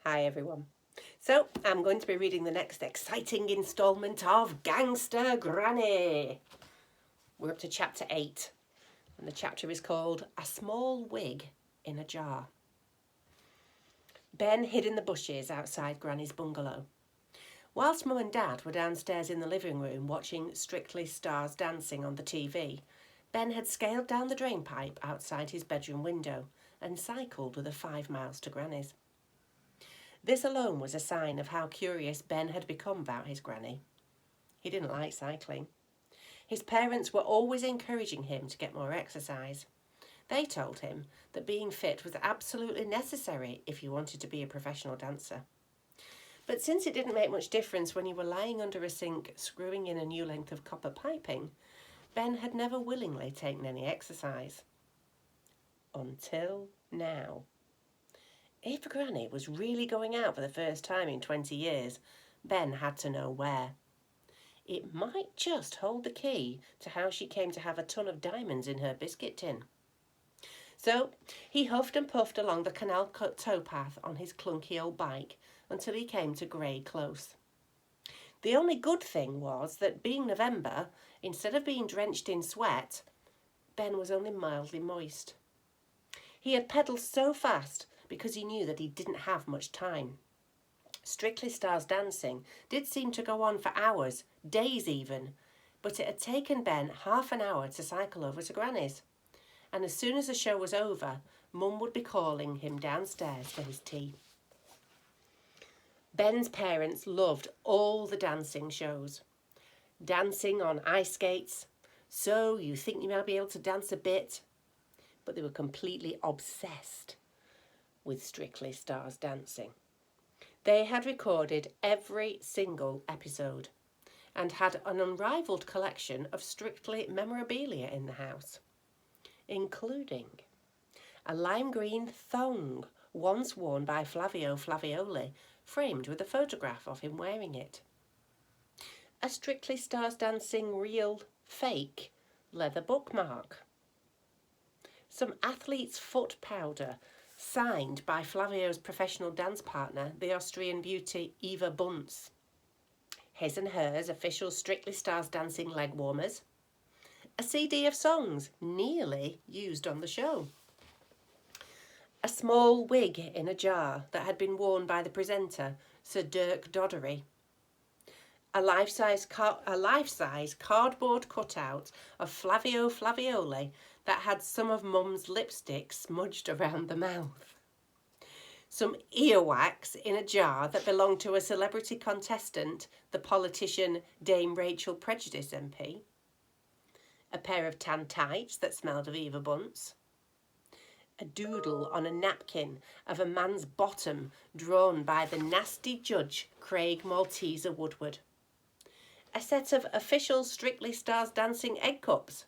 Hi everyone. So I'm going to be reading the next exciting instalment of Gangsta Granny. We're up to chapter 8 and the chapter is called A Small Wig in a Jar. Ben hid in the bushes outside Granny's bungalow. Whilst Mum and Dad were downstairs in the living room watching Strictly Stars Dancing on the TV, Ben had scaled down the drainpipe outside his bedroom window and cycled with the 5 miles to Granny's. This alone was a sign of how curious Ben had become about his granny. He didn't like cycling. His parents were always encouraging him to get more exercise. They told him that being fit was absolutely necessary if you wanted to be a professional dancer. But since it didn't make much difference when you were lying under a sink screwing in a new length of copper piping, Ben had never willingly taken any exercise. Until now. If Granny was really going out for the first time in 20 years, Ben had to know where. It might just hold the key to how she came to have a ton of diamonds in her biscuit tin. So he huffed and puffed along the canal towpath on his clunky old bike until he came to Grey Close. The only good thing was that being November, instead of being drenched in sweat, Ben was only mildly moist. He had pedalled so fast because he knew that he didn't have much time. Strictly Stars Dancing did seem to go on for hours, days even, but it had taken Ben half an hour to cycle over to Granny's. And as soon as the show was over, Mum would be calling him downstairs for his tea. Ben's parents loved all the dancing shows. Dancing on ice skates, So You Think You Might Be Able to Dance a Bit, but they were completely obsessed with Strictly Stars Dancing. They had recorded every single episode and had an unrivalled collection of Strictly memorabilia in the house, including a lime green thong once worn by Flavio Flavioli, framed with a photograph of him wearing it, a Strictly Stars Dancing real fake leather bookmark, some athlete's foot powder signed by Flavio's professional dance partner, the Austrian beauty Eva Bunce, his and hers official Strictly Stars Dancing leg warmers, a CD of songs nearly used on the show, a small wig in a jar that had been worn by the presenter, Sir Dirk Doddery, a life-size cardboard cutout of Flavio Flavioli that had some of Mum's lipstick smudged around the mouth, some earwax in a jar that belonged to a celebrity contestant, the politician Dame Rachel Prejudice MP, a pair of tan tights that smelled of Eva Bunce, a doodle on a napkin of a man's bottom drawn by the nasty judge Craig Malteser Woodward, a set of official Strictly Stars Dancing egg cups,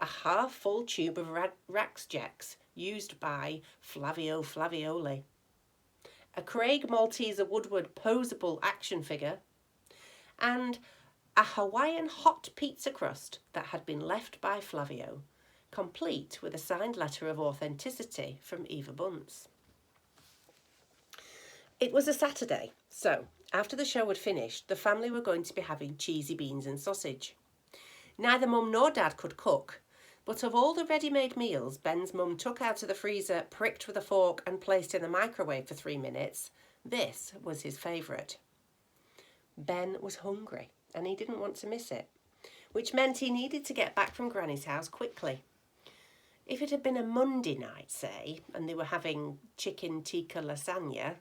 a half-full tube of Rax Jacks used by Flavio Flavioli, a Craig Malteser Woodward posable action figure, and a Hawaiian hot pizza crust that had been left by Flavio, complete with a signed letter of authenticity from Eva Bunce. It was a Saturday, so after the show had finished, the family were going to be having cheesy beans and sausage. Neither Mum nor Dad could cook, but of all the ready-made meals Ben's mum took out of the freezer, pricked with a fork and placed in the microwave for 3 minutes, this was his favourite. Ben was hungry and he didn't want to miss it, which meant he needed to get back from Granny's house quickly. If it had been a Monday night, say, and they were having chicken tikka lasagna,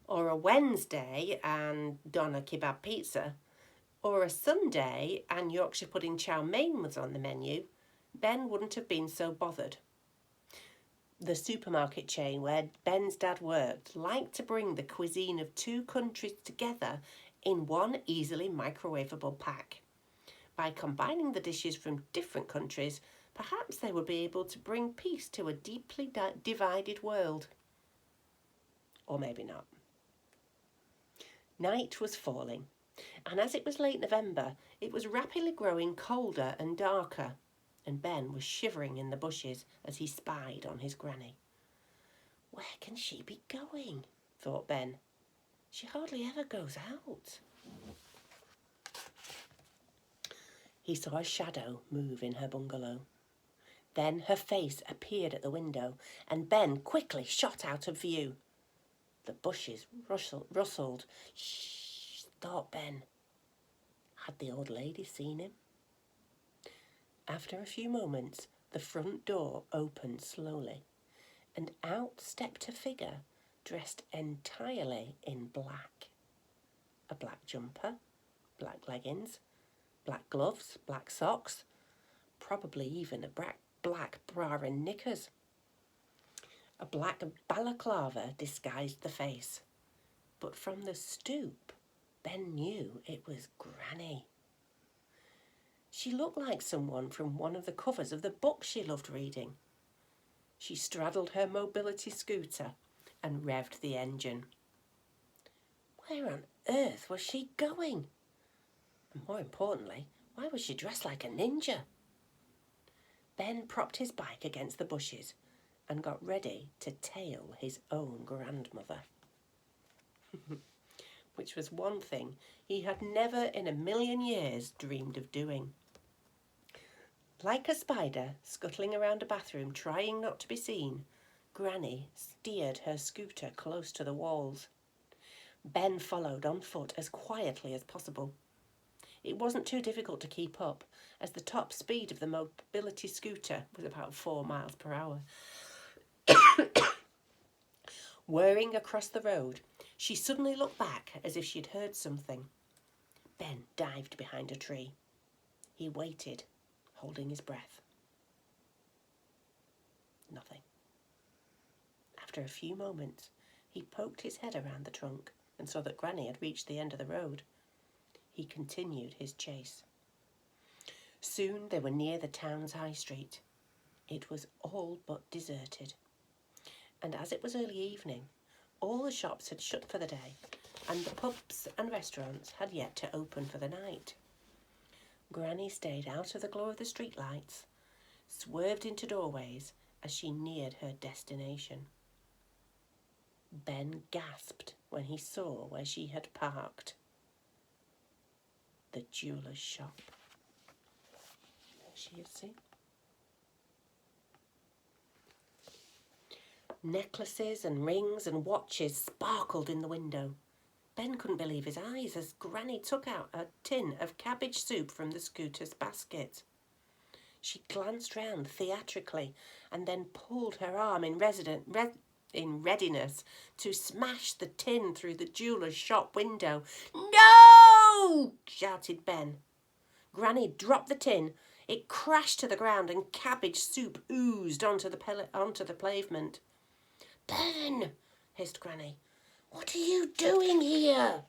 or a Wednesday and doner kebab pizza, or a Sunday and Yorkshire pudding chow mein was on the menu, Ben wouldn't have been so bothered. The supermarket chain where Ben's dad worked liked to bring the cuisine of 2 countries together in one easily microwavable pack. By combining the dishes from different countries, perhaps they would be able to bring peace to a deeply divided world. Or maybe not. Night was falling, and as it was late November, it was rapidly growing colder and darker, and Ben was shivering in the bushes as he spied on his granny. Where can she be going? thought Ben. She hardly ever goes out. He saw a shadow move in her bungalow. Then her face appeared at the window, and Ben quickly shot out of view. The bushes rustled. Shh, thought Ben. Had the old lady seen him? After a few moments, the front door opened slowly, and out stepped a figure dressed entirely in black. A black jumper, black leggings, black gloves, black socks, probably even a black bra and knickers. A black balaclava disguised the face, but from the stoop, Ben knew it was Granny. She looked like someone from one of the covers of the book she loved reading. She straddled her mobility scooter and revved the engine. Where on earth was she going? And more importantly, why was she dressed like a ninja? Ben propped his bike against the bushes and got ready to tail his own grandmother. Which was one thing he had never in a million years dreamed of doing. Like a spider scuttling around a bathroom trying not to be seen, Granny steered her scooter close to the walls. Ben followed on foot as quietly as possible. It wasn't too difficult to keep up, as the top speed of the mobility scooter was about 4 miles per hour. Whirring across the road, she suddenly looked back as if she'd heard something. Ben dived behind a tree. He waited, holding his breath. Nothing. After a few moments, he poked his head around the trunk and saw that Granny had reached the end of the road. He continued his chase. Soon they were near the town's high street. It was all but deserted. And as it was early evening, all the shops had shut for the day, and the pubs and restaurants had yet to open for the night. Granny stayed out of the glow of the streetlights, swerved into doorways as she neared her destination. Ben gasped when he saw where she had parked. The jeweller's shop. There she is, see? Necklaces and rings and watches sparkled in the window. Ben couldn't believe his eyes as Granny took out a tin of cabbage soup from the scooter's basket. She glanced round theatrically and then pulled her arm in readiness to smash the tin through the jeweller's shop window. "No!" shouted Ben. Granny dropped the tin. It crashed to the ground and cabbage soup oozed onto the pavement. "Ben!" hissed Granny. "What are you doing here?"